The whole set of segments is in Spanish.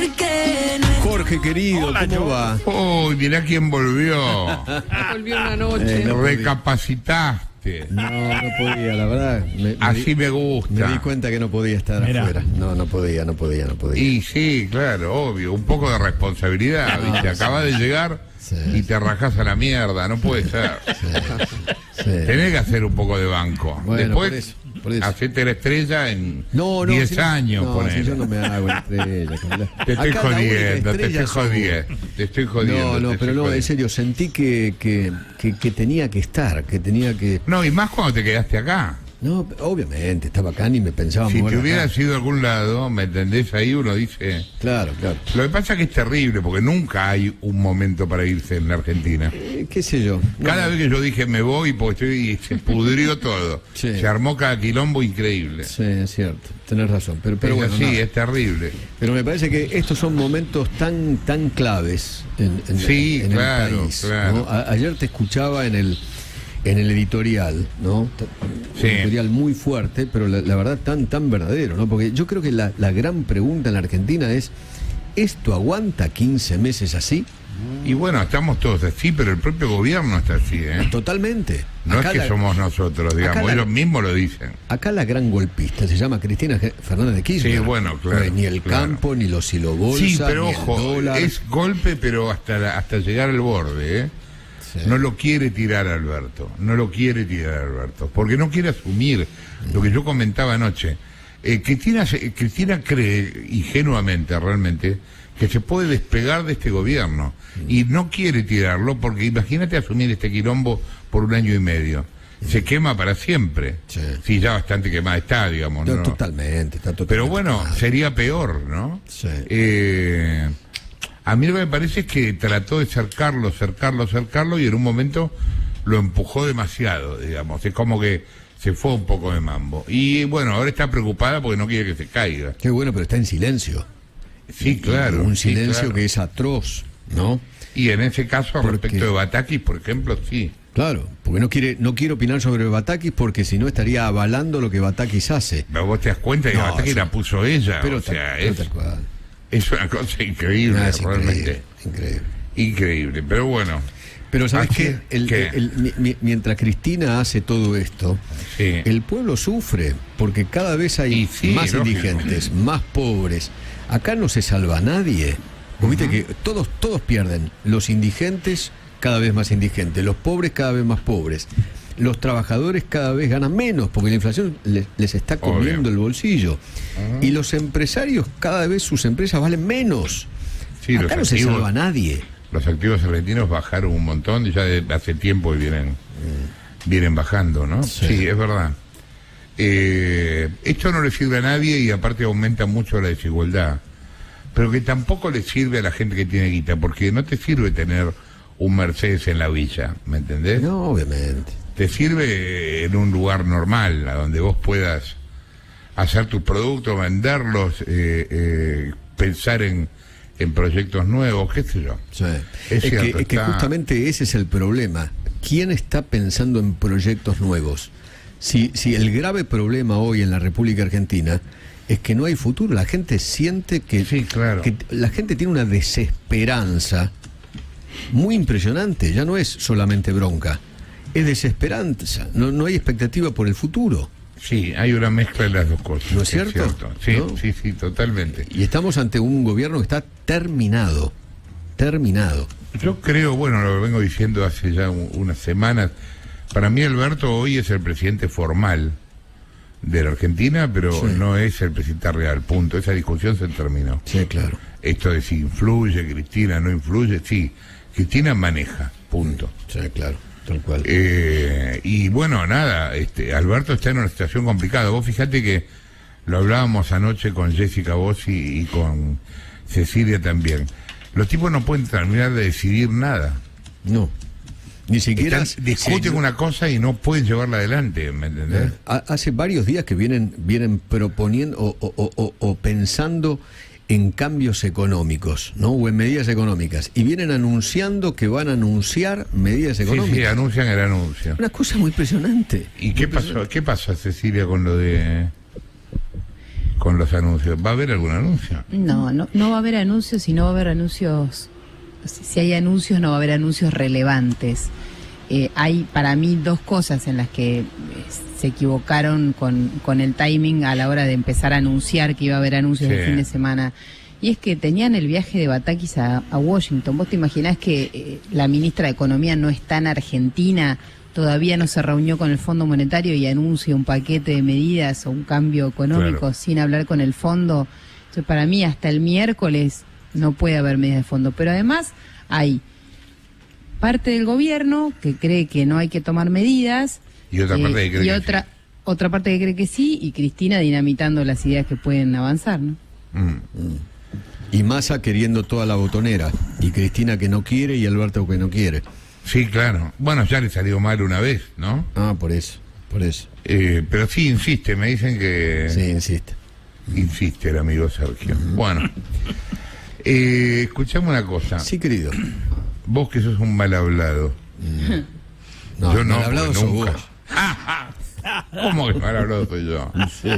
porque no es... Jorge, querido, Hola, ¿cómo va? Uy, mirá quién volvió. Volvió una noche. Recapacitaste. No podía, la verdad. Así me gusta. Me di cuenta que no podía estar afuera. No podía. Y sí, claro, obvio. Un poco de responsabilidad, ¿viste? Acabas de llegar y te rajás a la mierda. No puede ser. Sí. Tenés que hacer un poco de banco. Bueno, Después, por eso. hacete la estrella en No, 10 años, no, ponele. si yo no me hago la estrella. Te estoy Acá la única jodiendo, estrella sos vos. te estoy jodiendo. No, pero no, en serio, sentí que tenía que estar, que tenía que... No, y más cuando te quedaste acá. No, obviamente, estaba acá ni me pensaba Si mover te hubieras acá. ido a algún lado, ¿me entendés? Ahí uno dice... Claro. Lo que pasa es que es terrible, porque nunca hay un momento para irse en la Argentina. ¿Qué sé yo? Cada vez que yo dije me voy, porque se pudrió todo. Sí. Se armó cada quilombo increíble. Sí, es cierto, tenés razón. Pero Es bueno, así, nada. es terrible. Pero me parece que estos son momentos tan claves en Sí, el claro, país. claro. ¿No? Ayer te escuchaba en el editorial, ¿no? Sí. Un editorial muy fuerte, pero la verdad tan verdadero, ¿no? Porque yo creo que la gran pregunta en la Argentina es, ¿esto aguanta 15 meses así? Y bueno, estamos todos así, pero el propio gobierno está así, ¿eh? Totalmente. No Acá es que somos nosotros, digamos, acá ellos mismos lo dicen. Acá la gran golpista se llama Cristina Fernández de Kirchner. Sí, bueno, claro, No es ni el claro. campo, ni los silobolsa, Sí, pero ni el ojo, dólar. es golpe, pero hasta llegar al borde, ¿eh? Sí. No lo quiere tirar Alberto, porque no quiere asumir lo que yo comentaba anoche. Cristina cree, ingenuamente realmente, que se puede despegar de este gobierno, y no quiere tirarlo, porque imagínate asumir este quilombo por 1 año y medio. Se quema para siempre. Sí, ya bastante quemada está, digamos. No, ¿no? Totalmente, está totalmente. Pero bueno, quemada. sería peor, ¿no? Sí. A mí lo que me parece es que trató de cercarlo, y en un momento lo empujó demasiado, digamos. Es como que se fue un poco de mambo. Y bueno, ahora está preocupada porque no quiere que se caiga. Qué bueno, pero está en silencio. Sí, claro. Un sí, silencio claro. que es atroz, ¿no? Y en ese caso, Porque- respecto de Batakis, por ejemplo, sí. Claro, porque no quiere opinar sobre Batakis porque si no estaría avalando lo que Batakis hace. Pero vos te das cuenta que No, Batakis sí. la puso ella. Pero, o sea, pero tal cual. es una cosa increíble, No, es realmente. increíble. Increíble, pero bueno. Pero ¿sabes Aquí, qué? ¿qué? Mientras Cristina hace todo esto, Sí. el pueblo sufre, porque cada vez hay Y sí, más lógico. indigentes, más pobres. Acá no se salva nadie. Vos viste que todos pierden. Los indigentes cada vez más indigentes, los pobres cada vez más pobres. Los trabajadores cada vez ganan menos, porque la inflación les está comiendo Obvio. el bolsillo. Y los empresarios, cada vez sus empresas valen menos. Sí, Acá no se salva a nadie. Los activos argentinos bajaron un montón y ya hace tiempo que vienen bajando, ¿no? Sí, es verdad. Esto no le sirve a nadie y aparte aumenta mucho la desigualdad. Pero que tampoco le sirve a la gente que tiene guita, porque no te sirve tener un Mercedes en la villa, ¿me entendés? No, obviamente. Te sirve en un lugar normal, a donde vos puedas hacer tus productos, venderlos, pensar en proyectos nuevos, qué sé yo. Sí. Es cierto, que está- justamente ese es el problema. ¿Quién está pensando en proyectos nuevos? Si el grave problema hoy en la República Argentina es que no hay futuro, la gente siente que, Sí, claro. que la gente tiene una desesperanza muy impresionante, ya no es solamente bronca, es desesperanza, no hay expectativa por el futuro. Sí, hay una mezcla de las dos cosas. ¿No es cierto? Sí, ¿No? sí, totalmente. Y estamos ante un gobierno que está terminado. Yo creo, bueno, lo vengo diciendo hace ya unas semanas, para mí Alberto hoy es el presidente formal de la Argentina, pero Sí. no es el presidente real, punto. Esa discusión se terminó. Sí, claro. Esto de si influye, Cristina no influye, sí, Cristina maneja, punto. Sí, claro, tal cual. Y bueno, nada, Alberto está en una situación complicada. Vos fijate que lo hablábamos anoche con Jessica Bossi y con Cecilia también. Los tipos no pueden terminar de decidir nada. No. Ni siquiera Discuten una cosa y no pueden llevarla adelante, ¿me entendés? Hace varios días que vienen proponiendo o pensando en cambios económicos, ¿no? O en medidas económicas. Y vienen anunciando que van a anunciar medidas económicas. Sí, anuncian el anuncio. Una cosa muy impresionante. ¿Y qué pasó, Cecilia, con lo con los anuncios. ¿Va a haber algún anuncio? No va a haber anuncios, y no va a haber anuncios. Si hay anuncios, no va a haber anuncios relevantes. Hay para mí dos cosas en las que se equivocaron con el timing a la hora de empezar a anunciar que iba a haber anuncios el fin de semana. Y es que tenían el viaje de Batakis a Washington. ¿Vos te imaginás que la ministra de Economía no está en Argentina, todavía no se reunió con el Fondo Monetario y anuncia un paquete de medidas o un cambio económico sin hablar con el fondo? Entonces, para mí, hasta el miércoles no puede haber medidas de fondo. Pero además hay parte del gobierno que cree que no hay que tomar medidas y otra parte que cree que otra parte que cree que sí, y Cristina dinamitando las ideas que pueden avanzar, ¿no? Y Massa queriendo toda la botonera, y Cristina que no quiere, y Alberto que no quiere. Sí, claro. Bueno, ya le salió mal una vez, ¿no? Por eso. Pero sí insiste, me dicen que... Sí, insiste. Insiste el amigo Sergio. Bueno, escuchame una cosa. Sí, querido. Vos que sos un mal hablado. No, yo no, mal hablado sos nunca. vos. ¿Cómo que mal hablado soy yo? Sí.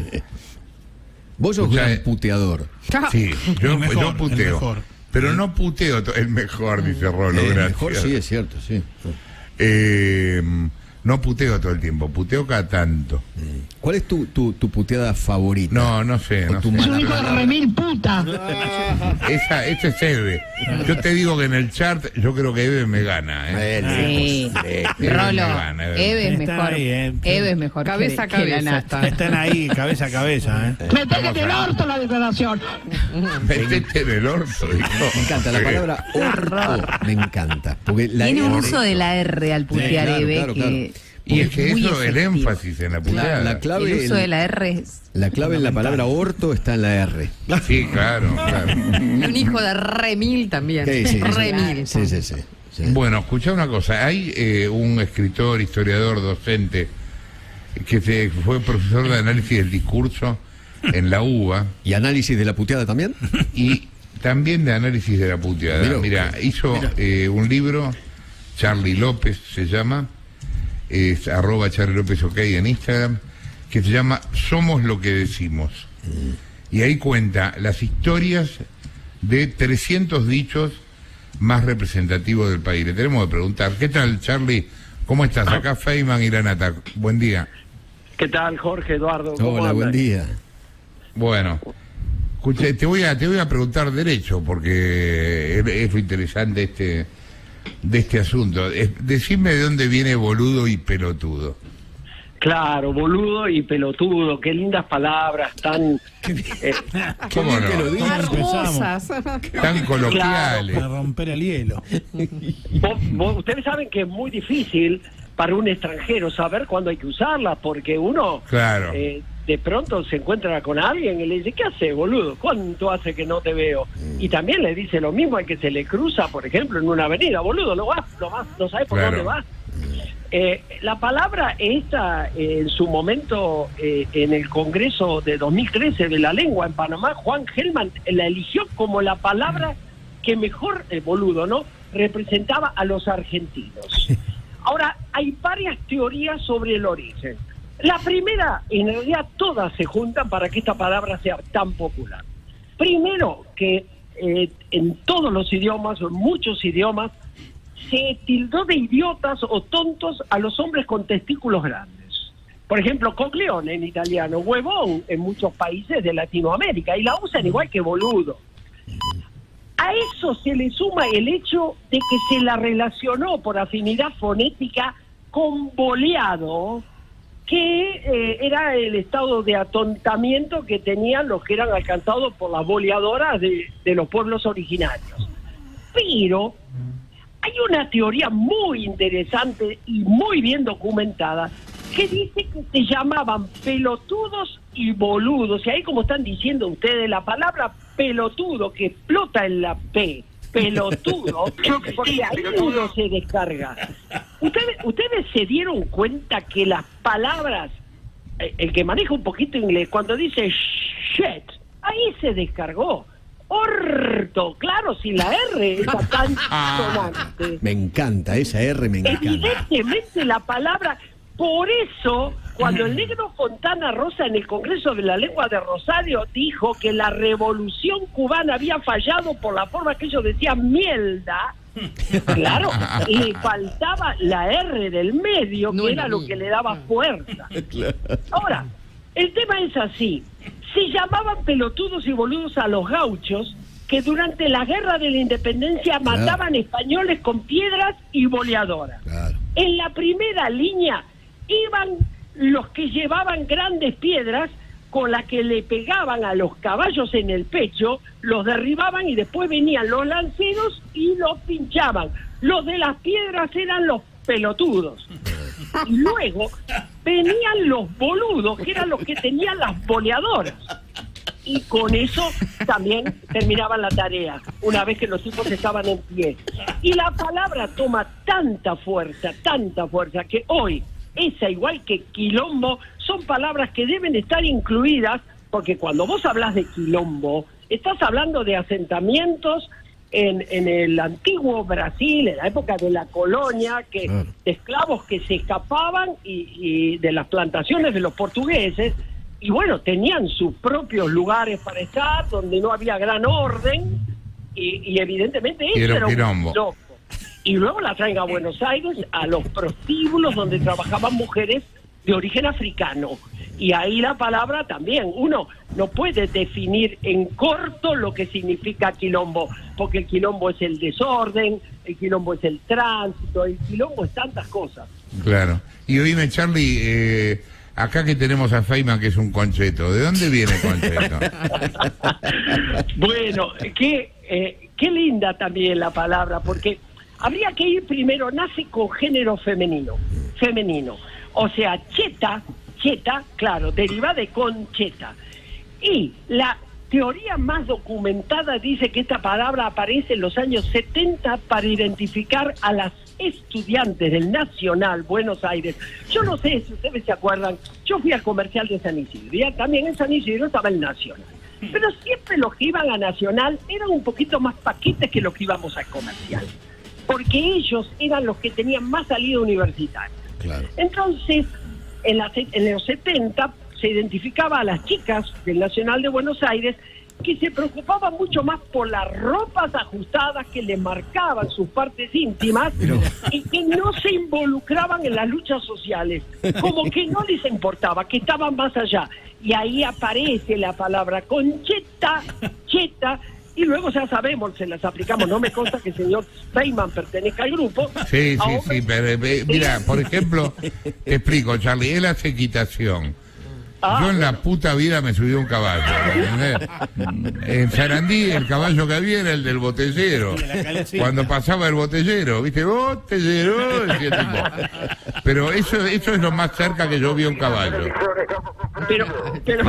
Vos sos gran puteador. Sí, yo mejor, puteo. Pero no puteo, el mejor, dice Rolo, El gracias. mejor sí, es cierto, sí. No puteo todo el tiempo, puteo cada tanto. ¿Cuál es tu puteada favorita? No sé. Tu No sé. Es un hijo de remil puta. Ese es Eve. Yo te digo que en el chart yo creo que Eve me gana. Sí. Rolo, Eve es mejor. Eve es mejor. Cabeza a que la cabeza Nata. está. Están ahí, cabeza a cabeza, Metete en el orto la declaración. Metete en el orto, dijo. Me encanta la palabra orto. Me encanta. Porque Tiene un uso de la R al putear, claro, Eve, claro. que... Y es que muy eso, el efectivo. énfasis en la puteada. La clave, El uso de la R es... La clave en la palabra orto está en la R. Sí, claro. Y un hijo de remil también. Sí. Remil. Sí. Bueno, escuchá una cosa. Hay un escritor, historiador, docente, que fue profesor de análisis del discurso en la UBA. ¿Y análisis de la puteada también? Y también de análisis de la puteada. Mira, hizo un libro, Charlie López se llama, es @Charlie López OK en Instagram, que se llama Somos lo que decimos. Y ahí cuenta las historias de 300 dichos más representativos del país. Le tenemos que preguntar, ¿qué tal, Charlie? ¿Cómo estás? Acá Feynman y la Nata. Buen día. ¿Qué tal, Jorge, Eduardo? ¿Cómo Hola, andan? buen día. Bueno, escuché, te voy a preguntar derecho, porque es lo interesante de este asunto. Decime de dónde viene boludo y pelotudo. Claro, boludo y pelotudo, qué lindas palabras, tan... ¿Cómo no? Hermosas. Tan coloquiales. Para romper el hielo. Ustedes saben que es muy difícil para un extranjero saber cuándo hay que usarlas, porque uno Claro. De pronto se encuentra con alguien y le dice, ¿qué hace, boludo? ¿Cuánto hace que no te veo? Y también le dice lo mismo al que se le cruza, por ejemplo, en una avenida, boludo, no sabes por Claro. dónde vas. La palabra esta, en su momento, en el Congreso de 2013 de la Lengua en Panamá, Juan Gelman la eligió como la palabra que mejor, boludo, ¿no?, representaba a los argentinos. Ahora, hay varias teorías sobre el origen. La primera, en realidad todas se juntan para que esta palabra sea tan popular. Primero, que en todos los idiomas, o en muchos idiomas, se tildó de idiotas o tontos a los hombres con testículos grandes. Por ejemplo, coglione en italiano, huevón en muchos países de Latinoamérica, y la usan igual que boludo. A eso se le suma el hecho de que se la relacionó por afinidad fonética con boleado, que era el estado de atontamiento que tenían los que eran alcanzados por las boleadoras de los pueblos originarios. Pero hay una teoría muy interesante y muy bien documentada que dice que se llamaban pelotudos y boludos. Y ahí, como están diciendo ustedes, la palabra pelotudo, que explota en la P, pelotudo, porque ahí uno se descarga. ¿Ustedes se dieron cuenta que las palabras, el que maneja un poquito inglés, cuando dice shit, ahí se descargó? Orto, claro, si la R está tan sonante. Me encanta, esa R me encanta. Evidentemente la palabra, por eso cuando el negro Fontana Rosa en el Congreso de la Lengua de Rosario dijo que la revolución cubana había fallado por la forma que ellos decían mielda, claro, le faltaba la R del medio, que era lo que le daba fuerza. Ahora, el tema es así, se llamaban pelotudos y boludos a los gauchos que durante la guerra de la independencia mataban españoles con piedras y boleadoras. Claro. En la primera línea iban los que llevaban grandes piedras con las que le pegaban a los caballos en el pecho, los derribaban y después venían los lanceros y los pinchaban. Los de las piedras eran los pelotudos. Y luego venían los boludos, que eran los que tenían las boleadoras. Y con eso también terminaban la tarea, una vez que los tipos estaban en pie. Y la palabra toma tanta fuerza, que hoy, esa igual que quilombo, son palabras que deben estar incluidas, porque cuando vos hablas de quilombo, estás hablando de asentamientos en el antiguo Brasil, en la época de la colonia, que de esclavos que se escapaban y de las plantaciones de los portugueses, y bueno, tenían sus propios lugares para estar, donde no había gran orden, y evidentemente eso era un quilombo. Y luego la traen a Buenos Aires, a los prostíbulos donde trabajaban mujeres de origen africano. Y ahí la palabra también, uno no puede definir en corto lo que significa quilombo, porque el quilombo es el desorden, el quilombo es el tránsito, el quilombo es tantas cosas. Claro. Y oíme, Charlie, acá que tenemos a Feynman, que es un concheto. ¿De dónde viene concheto? Bueno, qué linda también la palabra, porque habría que ir primero, nace con género femenino. O sea, cheta, claro, deriva de concheta. Y la teoría más documentada dice que esta palabra aparece en los años 70 para identificar a las estudiantes del Nacional Buenos Aires. Yo no sé si ustedes se acuerdan, yo fui al comercial de San Isidro, y también en San Isidro estaba el Nacional. Pero siempre los que iban a Nacional eran un poquito más paquetes que los que íbamos al comercial, porque ellos eran los que tenían más salida universitaria. Claro. Entonces, en los 70 se identificaba a las chicas del Nacional de Buenos Aires que se preocupaban mucho más por las ropas ajustadas que le marcaban sus partes íntimas y que no se involucraban en las luchas sociales, como que no les importaba, que estaban más allá. Y ahí aparece la palabra concheta, cheta, y luego ya sabemos, se las aplicamos. No me consta que el señor Feynman pertenezca al grupo. Sí, pero mira, por ejemplo, te explico, Charlie, él hace equitación. Yo en la puta vida me subí a un caballo, ¿entendés? En Sarandí el caballo que había era el del botellero. Cuando pasaba el botellero, ¿viste? Botellero, decía el tipo. Pero eso es lo más cerca que yo vi a un caballo. Pero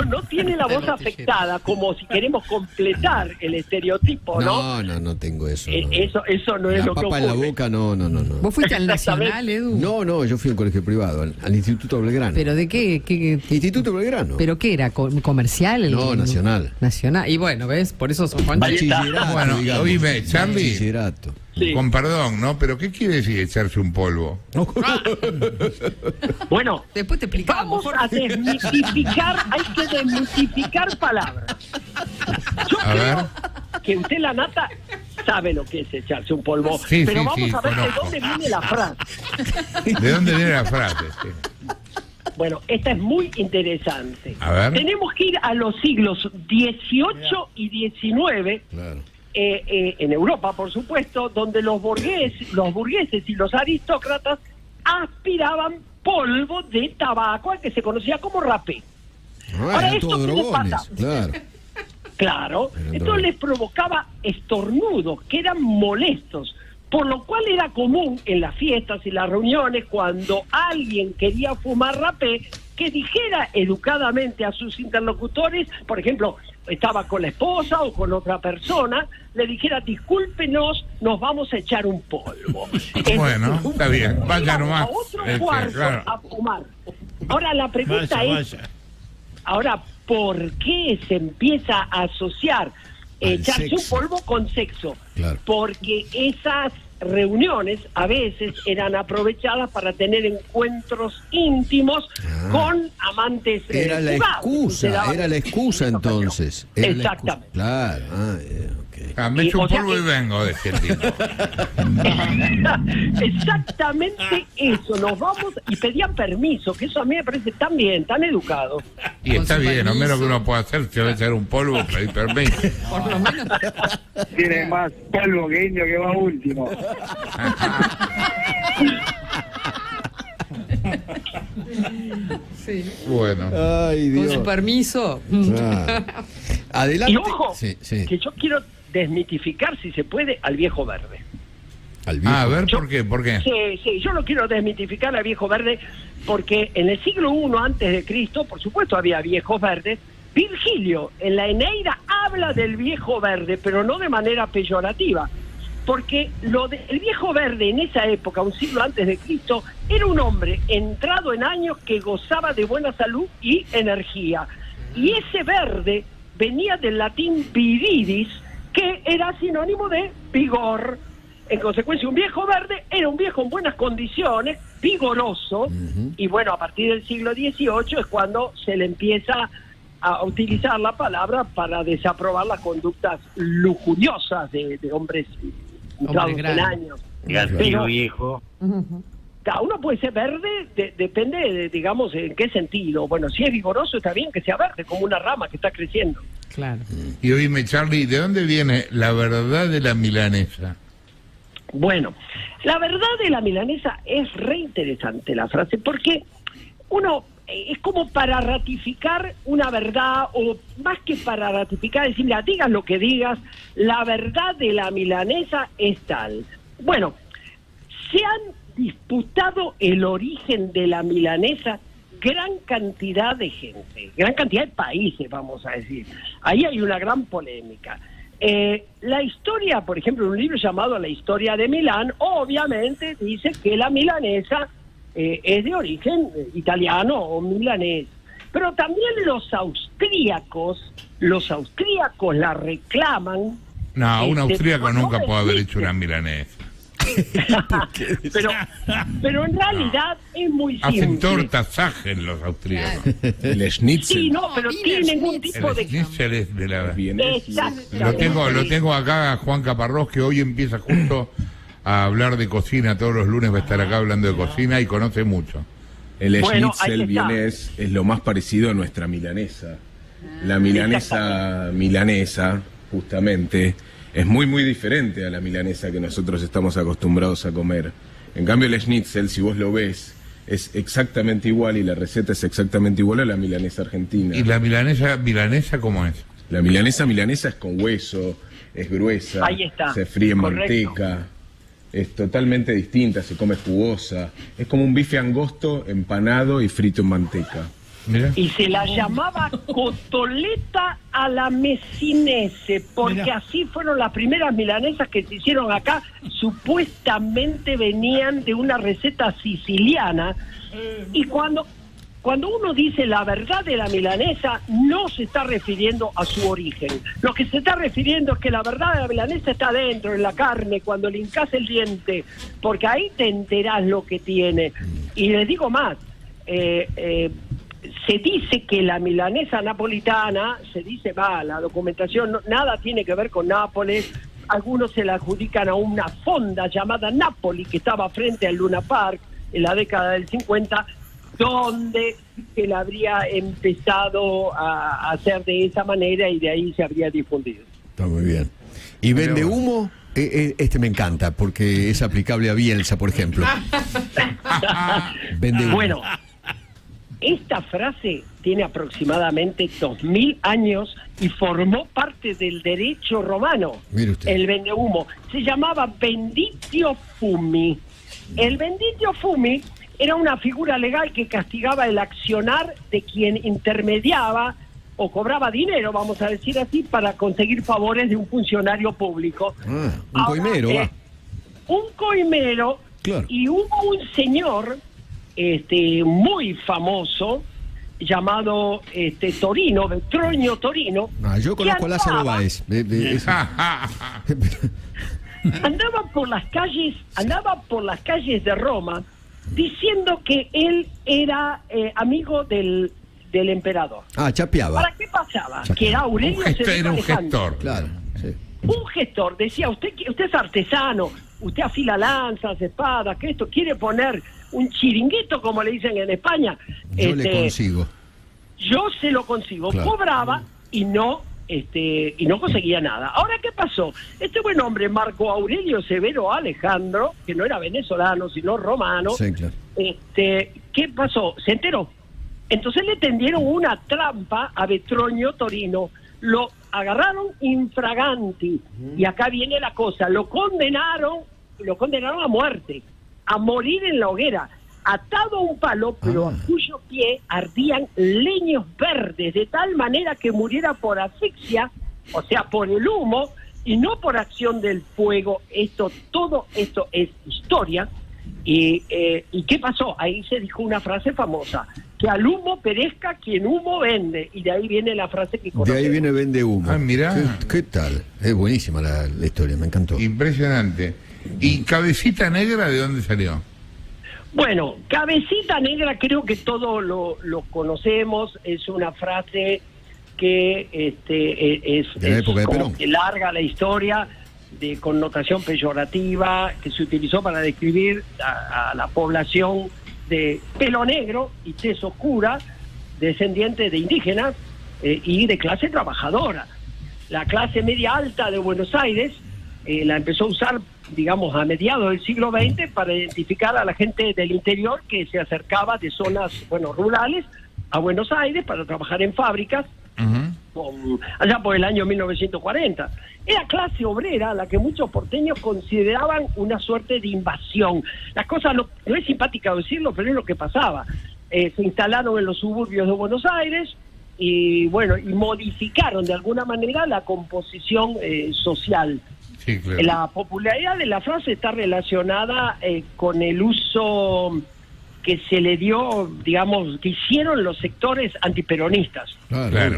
no tiene la voz afectada, como si queremos completar el estereotipo, ¿no? No tengo eso. No. Eso no es lo que ocurre. La papa en la boca, no. ¿Vos fuiste al Nacional, Edu? No, yo fui a un colegio privado, al Instituto Belgrano. ¿Pero de qué? Instituto Belgrano. ¿Pero qué era? ¿Comercial? No, nacional. Nacional. Y bueno, ¿ves? Por eso son bachillerato. Bueno, oíme, Charlie. Bachillerato. Sí. Con perdón, ¿no? ¿Pero qué quiere decir echarse un polvo? Bueno, después te explicamos. Vamos a desmitificar, hay que desmitificar palabras. Yo creo que usted, la nata, sabe lo que es echarse un polvo, pero vamos a ver de dónde viene la frase. ¿De dónde viene la frase? Sí. Bueno, esta es muy interesante. A ver. Tenemos que ir a los siglos XVIII y XIX, Claro. En Europa, por supuesto, donde los burgueses y los aristócratas aspiraban polvo de tabaco, al que se conocía como rapé. Ahora, eran ¿esto todos qué les drogones, pasa? claro. Claro, entonces les provocaba estornudos que eran molestos, por lo cual era común en las fiestas y las reuniones, cuando alguien quería fumar rapé, que dijera educadamente a sus interlocutores, por ejemplo, estaba con la esposa o con otra persona, le dijera: discúlpenos, nos vamos a echar un polvo. Bueno, está bien, vaya nomás. A otro cuarto claro. a fumar. Ahora la pregunta es, ahora, ¿por qué se empieza a asociar echarse sexo. un polvo con sexo? Claro. Porque esas reuniones a veces eran aprovechadas para tener encuentros íntimos con amantes Era la privados. Se daban era la excusa en esa ocasión. entonces. Era la Exactamente. excusa. Claro. Me echo un o sea polvo que- y vengo, decía el tipo. Exactamente eso, nos vamos y pedían permiso, que eso a mí me parece tan bien, tan educado. Y Con está su bien, lo permiso. menos que uno puede hacer si va a echar un polvo, pedir permiso. Por lo menos. Tiene más polvo que indio que va último. Sí. Bueno. Ay, Con Dios. su permiso. Claro. Adelante. Y ojo, Sí, sí. que yo quiero desmitificar, si se puede, al viejo verde. Al viejo. A ver, Yo- ¿por qué? ¿Por qué? Sí, yo lo quiero desmitificar al viejo verde porque en el siglo I antes de Cristo, por supuesto, había viejos verdes. Virgilio en la Eneida habla del viejo verde, pero no de manera peyorativa, porque lo del viejo verde en esa época, un siglo antes de Cristo, era un hombre entrado en años que gozaba de buena salud y energía. Y ese verde venía del latín viridis, que era sinónimo de vigor. En consecuencia, un viejo verde era un viejo en buenas condiciones, vigoroso, y bueno, a partir del siglo XVIII es cuando se le empieza a utilizar la palabra para desaprobar las conductas lujuriosas de hombres entrados en grande. años. Pero viejo. Cada uno puede ser verde, depende de, digamos, en qué sentido. Bueno, si es vigoroso está bien que sea verde, como una rama que está creciendo. Claro. Y oíme, Charlie, ¿de dónde viene la verdad de la milanesa? Bueno, la verdad de la milanesa es re interesante la frase, porque uno es como para ratificar una verdad, o más que para ratificar, decir, mira, digas lo que digas, la verdad de la milanesa es tal. Bueno, se han disputado el origen de la milanesa gran cantidad de gente, gran cantidad de países, vamos a decir. Ahí hay una gran polémica. La historia, por ejemplo, un libro llamado La historia de Milán, obviamente dice que la milanesa es de origen italiano o milanés, pero también los austríacos la reclaman. No, un austríaco no nunca puede haber existe. hecho una milanesa. pero en realidad es muy Hacen simple. tortas Sagen los austríacos. El schnitzel. Sí, no, pero tiene ningún tipo El de... schnitzel es de la... Exactamente. Lo tengo acá a Juan Caparrós, que hoy empieza justo a hablar de cocina. Todos los lunes va a estar acá hablando de cocina y conoce mucho. El Bueno, schnitzel ahí está. vienés es lo más parecido a nuestra milanesa. La milanesa, justamente, es muy, muy diferente a la milanesa que nosotros estamos acostumbrados a comer. En cambio, el schnitzel, si vos lo ves, es exactamente igual y la receta es exactamente igual a la milanesa argentina. ¿Y la milanesa cómo es? La milanesa es con hueso, es gruesa, Ahí está, se fríe en correcto. manteca, es totalmente distinta, se come jugosa, es como un bife angosto empanado y frito en manteca. Mira. Y se la llamaba cotoleta a la messinese, porque Mirá. así fueron las primeras milanesas que se hicieron acá. Supuestamente venían de una receta siciliana. Y cuando uno dice la verdad de la milanesa, no se está refiriendo a su origen. Lo que se está refiriendo es que la verdad de la milanesa está dentro, en la carne, cuando le hincas el diente, porque ahí te enterás lo que tiene. Y les digo más, se dice que la milanesa napolitana, la documentación, nada tiene que ver con Nápoles. Algunos se la adjudican a una fonda llamada Napoli, que estaba frente al Luna Park en la década del 50, donde se la habría empezado a hacer de esa manera y de ahí se habría difundido. Está muy bien. ¿Y vende humo? Este me encanta porque es aplicable a Bielsa, por ejemplo. Vende humo. Bueno, esta frase tiene aproximadamente 2000 años y formó parte del derecho romano. Mire usted. El vendehumo se llamaba venditio fumi. El venditio fumi era una figura legal que castigaba el accionar de quien intermediaba o cobraba dinero, vamos a decir así, para conseguir favores de un funcionario público. Un Ahora, coimero, va. Un coimero, Claro. y hubo un señor muy famoso llamado Torino, Vetronio Torino. Ah, yo que conozco a Lázaro andaba- Báez. andaba por las calles de Roma diciendo que él era amigo del emperador. Chapeaba. ¿Para qué pasaba? Que era Aurelio Severo Era un Alejandro. gestor. Claro, sí. Un gestor, decía, usted es artesano, usted afila lanzas, espadas, que esto quiere poner un chiringuito, como le dicen en España. Yo le consigo. Yo se lo consigo. Claro. Cobraba y no conseguía nada. Ahora, ¿qué pasó? Este buen hombre, Marco Aurelio Severo Alejandro, que no era venezolano, sino romano, Sí, claro. ¿qué pasó? Se enteró. Entonces le tendieron una trampa a Vetronio Torino. Lo agarraron infraganti. Y acá viene la cosa. Lo condenaron a muerte, a morir en la hoguera, atado a un palo, pero a cuyo pie ardían leños verdes, de tal manera que muriera por asfixia, o sea, por el humo, y no por acción del fuego. Todo esto es historia. ¿Y qué pasó? Ahí se dijo una frase famosa, que al humo perezca quien humo vende, y de ahí viene la frase que conocemos. De ahí viene vende humo. Mirá. ¿Qué tal? Es buenísima la historia, me encantó. Impresionante. ¿Y Cabecita Negra de dónde salió? Bueno, Cabecita Negra creo que todos lo conocemos, es una frase que de la época de como Perón. que larga la historia, de connotación peyorativa, que se utilizó para describir a la población de pelo negro y tez oscura, descendiente de indígenas y de clase trabajadora. La clase media alta de Buenos Aires la empezó a usar, digamos, a mediados del siglo XX para identificar a la gente del interior que se acercaba de zonas, rurales a Buenos Aires para trabajar en fábricas. Allá por el año 1940. Era clase obrera la que muchos porteños consideraban una suerte de invasión. Las cosas no es simpática decirlo, pero es lo que pasaba. Se instalaron en los suburbios de Buenos Aires y modificaron de alguna manera la composición social. Sí, claro. La popularidad de la frase está relacionada con el uso que se le dio, digamos, que hicieron los sectores antiperonistas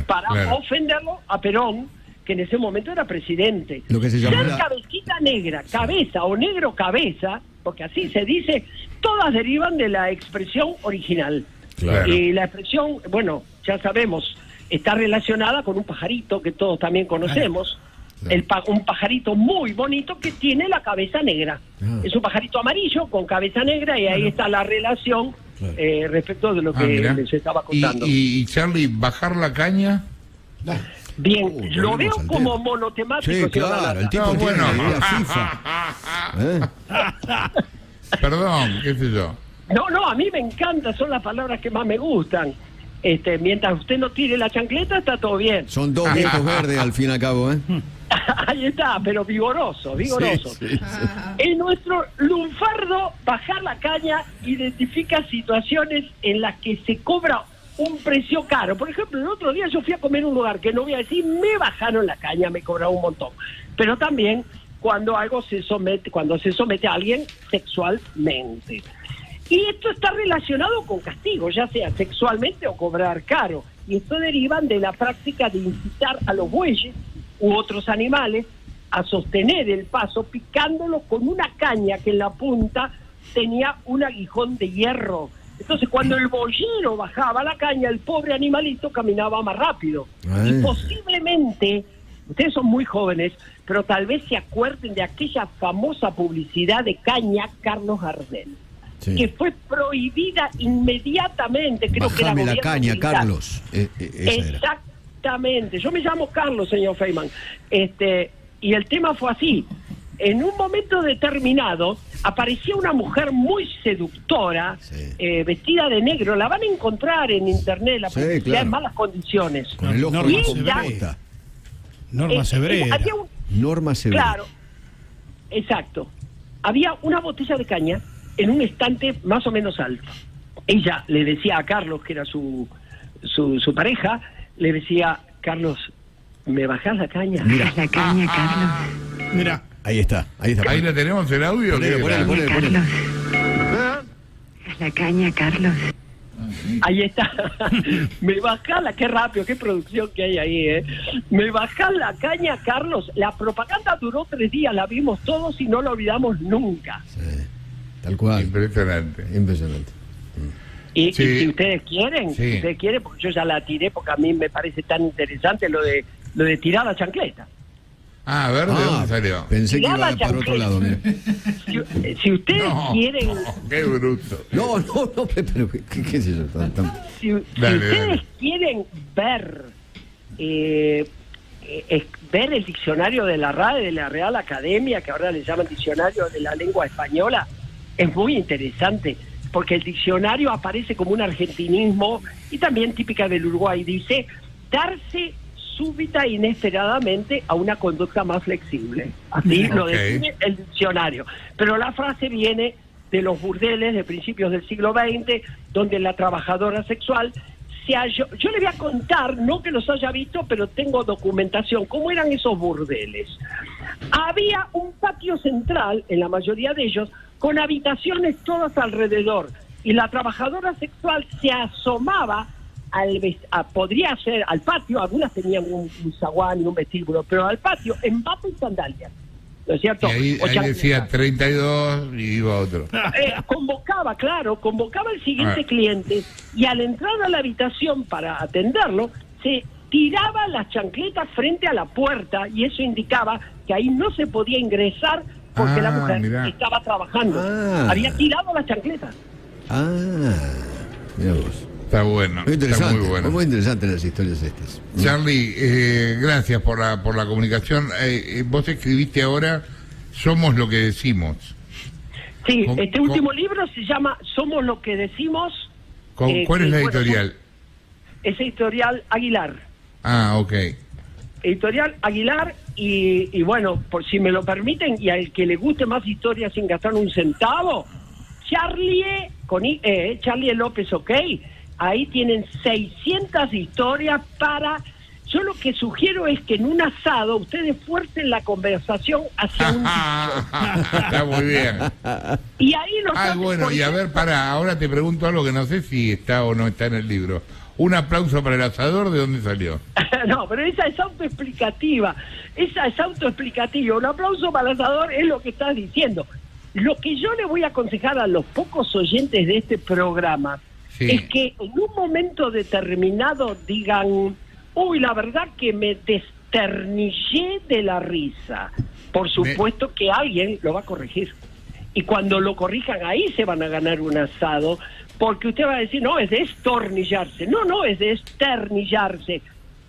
para ofenderlo a Perón, que en ese momento era presidente. Lo que se llama Ser cabecita negra, cabeza o negro cabeza, porque así se dice, todas derivan de la expresión original. Claro. Y la expresión, ya sabemos, está relacionada con un pajarito que todos también conocemos. Un pajarito muy bonito que tiene la cabeza negra. Es un pajarito amarillo con cabeza negra y ahí está la relación respecto de lo que les estaba contando. Y Charlie, ¿bajar la caña? Bien, lo veo como monotemático. Sí, claro, el tipo tiene la FIFA. Perdón, qué sé yo. No, a mí me encanta, son las palabras que más me gustan. Mientras usted no tire la chancleta, está todo bien. Son dos viejos verdes al fin y al cabo, ¿eh? Ahí está, pero vigoroso. Sí. En nuestro lunfardo, bajar la caña identifica situaciones en las que se cobra un precio caro. Por ejemplo, el otro día yo fui a comer en un lugar que no voy a decir, me bajaron la caña, me cobraron un montón. Pero también cuando se somete a alguien sexualmente. Y esto está relacionado con castigo, ya sea sexualmente o cobrar caro. Y esto derivan de la práctica de incitar a los bueyes u otros animales a sostener el paso picándolo con una caña que en la punta tenía un aguijón de hierro. Entonces cuando el boyero bajaba la caña, el pobre animalito caminaba más rápido. Y posiblemente, ustedes son muy jóvenes, pero tal vez se acuerden de aquella famosa publicidad de caña Carlos Gardel. Sí. Que fue prohibida inmediatamente, creo que era Bajame la gobierno caña, militar. Carlos. Exactamente. Yo me llamo Carlos, señor Feynman. Y el tema fue así. En un momento determinado aparecía una mujer muy seductora, vestida de negro. La van a encontrar en internet, la publicidad en malas condiciones. Con el ojo Norma Sebrera. Norma Sebrera. Norma Sebrera. Claro, exacto. Había una botella de caña en un estante más o menos alto. Ella le decía a Carlos, que era su pareja, le decía, Carlos, ¿me bajás la caña? Mira. La caña, Carlos. Mira. Ahí está. Ahí la tenemos el audio. Ponele. La caña, Carlos. Ahí está. Me baja la, qué rápido, qué producción que hay ahí, ¿eh? Me baja la caña, Carlos. La propaganda duró 3 días, la vimos todos y no la olvidamos nunca. Sí, tal cual. Impresionante. Impresionante. Y Sí. si ustedes quieren, Sí. si ustedes quieren, porque yo ya la tiré porque a mí me parece tan interesante lo de tirar la chancleta. Ah, a ver, ¿de dónde salió? Pensé que Tirá iba la para otro lado. Mira. Si ustedes No, quieren, qué bruto. No, pero ¿qué es eso? si Dale, ustedes dale. quieren ver ver el diccionario de la RAE, de la Real Academia, que ahora le llaman diccionario de la lengua española, es muy interesante, porque el diccionario aparece como un argentinismo y también típica del Uruguay. Dice, darse súbita e inesperadamente a una conducta más flexible. Así lo Ok. define el diccionario. Pero la frase viene de los burdeles de principios del siglo XX, donde la trabajadora sexual se halló. Yo le voy a contar, no que los haya visto, pero tengo documentación, cómo eran esos burdeles. Había un patio central, en la mayoría de ellos, con habitaciones todas alrededor, y la trabajadora sexual se asomaba podría ser al patio, algunas tenían un zaguán y un vestíbulo, pero al patio en bata y sandalias, ¿no es cierto? Y ahí chancletas. decía 32 y iba otro. Convocaba al siguiente Ah. cliente, y al entrar a la habitación para atenderlo, se tiraba las chancletas frente a la puerta, y eso indicaba que ahí no se podía ingresar porque la mujer mirá. estaba trabajando. Ah. Había tirado las chancletas. Mira vos. Está bueno, Muy está interesante. muy bueno. Muy interesantes las historias estas. Charlie, gracias por la comunicación. Vos escribiste ahora Somos lo que decimos. Sí, ¿Cómo- este cómo- último libro se llama Somos lo que decimos. ¿Cuál es la que, bueno, editorial? Es editorial Aguilar. Ah, ok. Editorial Aguilar, y bueno, por si me lo permiten, y al que le guste más historia sin gastar un centavo, Charlie, Charlie López, ok, ahí tienen 600 historias para... Yo lo que sugiero es que en un asado ustedes fuercen la conversación hacia un dicho. Está muy bien. Y ahí los hacen, Bueno, por y a ver, ejemplo, ahora te pregunto algo que no sé si está o no está en el libro. Un aplauso para el asador, ¿de dónde salió? No, pero esa es autoexplicativa. Un aplauso para el asador es lo que estás diciendo. Lo que yo le voy a aconsejar a los pocos oyentes de este programa Sí. es que en un momento determinado digan, uy, la verdad que me desternillé de la risa. Por supuesto que alguien lo va a corregir. Y cuando lo corrijan, ahí se van a ganar un asado, porque usted va a decir, no, es de estornillarse. No, es de esternillarse.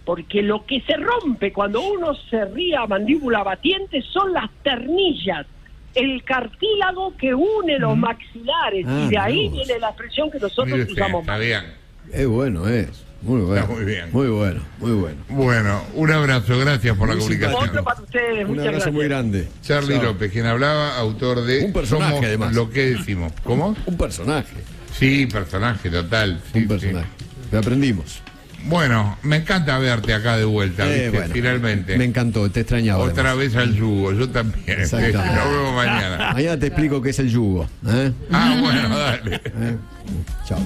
Porque lo que se rompe cuando uno se ríe a mandíbula batiente son las ternillas, el cartílago que une los maxilares, y de ahí Dios. viene la expresión que nosotros Mire usted, usamos. está bien. Es bueno, es. Muy bueno. Está muy bien. Muy bueno, muy bueno. Bueno, un abrazo, gracias por la Muy comunicación. Otro para ustedes, Un muchas abrazo gracias. muy grande. Charlie Chao. López, quien hablaba, autor de Un personaje, Somos además. lo que decimos. ¿Cómo? Un personaje. Sí, personaje total. Sí, Un personaje. Lo aprendimos. sí. Bueno, me encanta verte acá de vuelta, ¿viste? Bueno, finalmente. Me encantó, te extrañaba. Otra además. vez al yugo, yo también. Exactamente. Nos vemos mañana. Mañana te explico qué es el yugo. ¿Eh? Ah, bueno, dale. Chao.